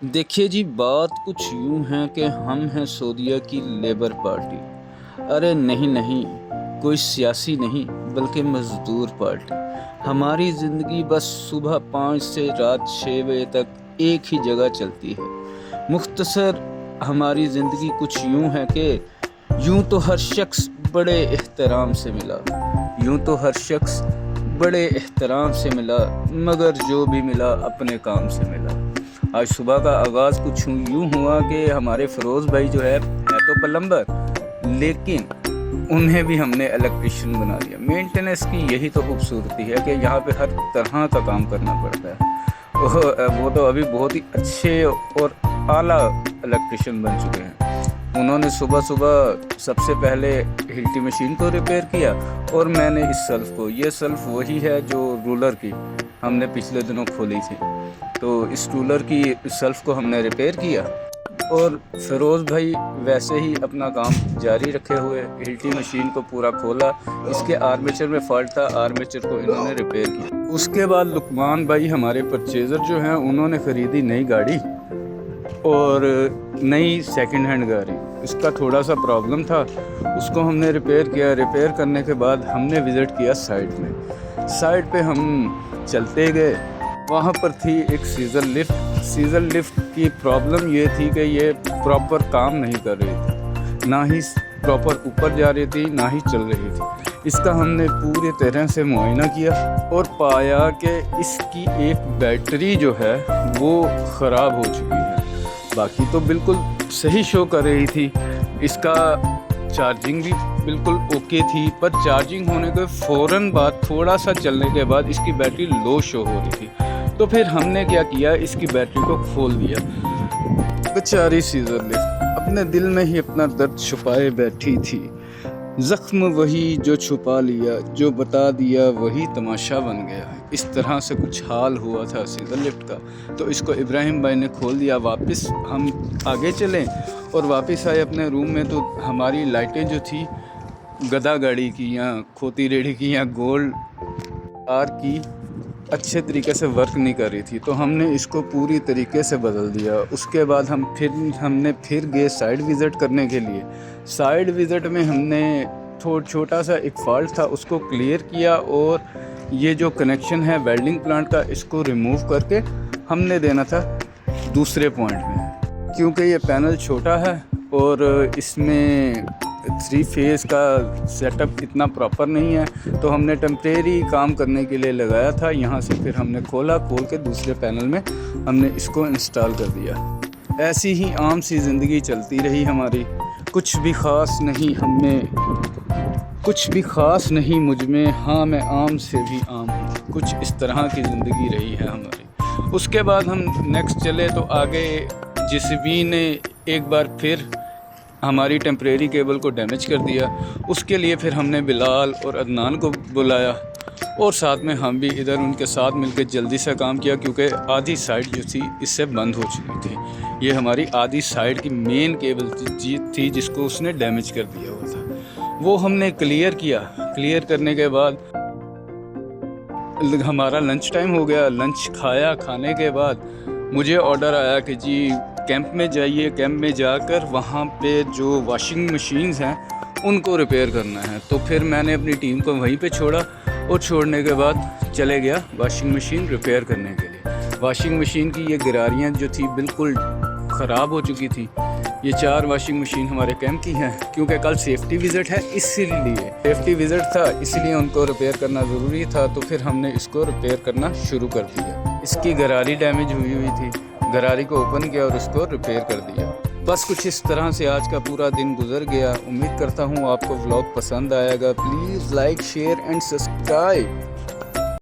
देखिए जी, बात कुछ यूँ है कि हम हैं सऊदीया की लेबर पार्टी। अरे नहीं नहीं, कोई सियासी नहीं बल्कि मज़दूर पार्टी। हमारी ज़िंदगी बस सुबह 5 से रात 6 बजे तक एक ही जगह चलती है। मुख्तसर हमारी ज़िंदगी कुछ यूँ है कि यूँ तो हर शख्स बड़े एहतराम से मिला, यूँ तो हर शख्स बड़े एहतराम से मिला, मगर जो भी मिला अपने काम से मिला। आज सुबह का आगाज़ कुछ यूँ हुआ कि हमारे फ़रोज़ भाई जो है तो प्लम्बर, लेकिन उन्हें भी हमने इलेक्ट्रिशियन बना दिया। मेंटेनेंस की यही तो खूबसूरती है कि यहाँ पे हर तरह का काम करना पड़ता है। वो तो अभी बहुत ही अच्छे और आला इलेक्ट्रिशियन बन चुके हैं। उन्होंने सुबह सुबह सबसे पहले हिल्टी मशीन को रिपेयर किया और मैंने इस सेल्फ को, ये सेल्फ वही है जो रूलर की हमने पिछले दिनों खोली थी, तो इस रूलर की सेल्फ को हमने रिपेयर किया। और फ़िरोज़ भाई वैसे ही अपना काम जारी रखे हुए हिल्टी मशीन को पूरा खोला। इसके आर्मेचर में फॉल्ट था, आर्मेचर को इन्होंने रिपेयर किया। उसके बाद लुकमान भाई हमारे परचेज़र जो हैं, उन्होंने ख़रीदी नई गाड़ी और नई सेकंड हैंड गाड़ी। इसका थोड़ा सा प्रॉब्लम था, उसको हमने रिपेयर किया। रिपेयर करने के बाद हमने विज़िट किया साइट में। साइट पे हम चलते गए, वहाँ पर थी एक सीज़र लिफ्ट। सीज़र लिफ्ट की प्रॉब्लम ये थी कि ये प्रॉपर काम नहीं कर रही थी, ना ही प्रॉपर ऊपर जा रही थी, ना ही चल रही थी। इसका हमने पूरी तरह से मुआयना किया और पाया कि इसकी एक बैटरी जो है वो ख़राब हो चुकी है। बाकी तो बिल्कुल सही शो कर रही थी, इसका चार्जिंग भी बिल्कुल ओके थी, पर चार्जिंग होने के फ़ौरन बाद थोड़ा सा चलने के बाद इसकी बैटरी लो शो हो रही थी। तो फिर हमने क्या किया, इसकी बैटरी को खोल दिया। बेचारी सीज़र लिफ्ट अपने दिल में ही अपना दर्द छुपाए बैठी थी। ज़ख्म वही जो छुपा लिया, जो बता दिया वही तमाशा बन गया। इस तरह से कुछ हाल हुआ था सीज़र लिफ्ट का। तो इसको इब्राहिम भाई ने खोल दिया। वापस हम आगे चलें और वापस आए अपने रूम में, तो हमारी लाइटें जो थी गधा गाड़ी की या खोती रेडी की या गोल्ड आर की अच्छे तरीके से वर्क नहीं कर रही थी, तो हमने इसको पूरी तरीके से बदल दिया। उसके बाद हमने फिर गए साइड विज़िट करने के लिए। साइड विज़िट में हमने छोटा सा एक फॉल्ट था, उसको क्लियर किया और ये जो कनेक्शन है वेल्डिंग प्लांट का, इसको रिमूव करके हमने देना था दूसरे पॉइंट में। क्योंकि ये पैनल छोटा है और इसमें 3 फेज़ का सेटअप इतना प्रॉपर नहीं है, तो हमने टेम्परेरी काम करने के लिए लगाया था। यहाँ से फिर हमने खोल के दूसरे पैनल में हमने इसको इंस्टॉल कर दिया। ऐसी ही आम सी ज़िंदगी चलती रही हमारी। कुछ भी ख़ास नहीं हमें, कुछ भी ख़ास नहीं मुझ में, हाँ मैं आम से भी आम हूँ। कुछ इस तरह की ज़िंदगी रही है हमारी। उसके बाद हम नेक्स्ट चले तो आगे जेसीबी ने एक बार फिर हमारी टेम्परेरी केबल को डैमेज कर दिया। उसके लिए फिर हमने बिलाल और अदनान को बुलाया और साथ में हम भी इधर उनके साथ मिलकर जल्दी से काम किया, क्योंकि आधी साइड जो थी इससे बंद हो चुकी थी। ये हमारी आधी साइड की मेन केबल थी जिसको उसने डैमेज कर दिया हुआ था। वो हमने क्लियर किया। क्लियर करने के बाद हमारा लंच टाइम हो गया। लंच खाया। खाने के बाद मुझे ऑर्डर आया कि जी कैंप में जाइए, कैंप में जाकर वहाँ पे जो वॉशिंग मशीन्स हैं उनको रिपेयर करना है। तो फिर मैंने अपनी टीम को वहीं पे छोड़ा और छोड़ने के बाद चले गया वॉशिंग मशीन रिपेयर करने के लिए। वॉशिंग मशीन की ये गिरारियाँ जो थी बिल्कुल ख़राब हो चुकी थी। ये 4 वॉशिंग मशीन हमारे कैंप की हैं, क्योंकि कल सेफ्टी विज़िट है, इसीलिए सेफ्टी विज़िट था, इसलिए उनको रिपेयर करना ज़रूरी था। तो फिर हमने इसको रिपेयर करना शुरू कर दिया। इसकी गरारी डैमेज हुई थी, गरारी को ओपन किया और उसको रिपेयर कर दिया। बस कुछ इस तरह से आज का पूरा दिन गुजर गया। उम्मीद करता हूँ आपको व्लॉग पसंद आएगा। Please like, share and subscribe.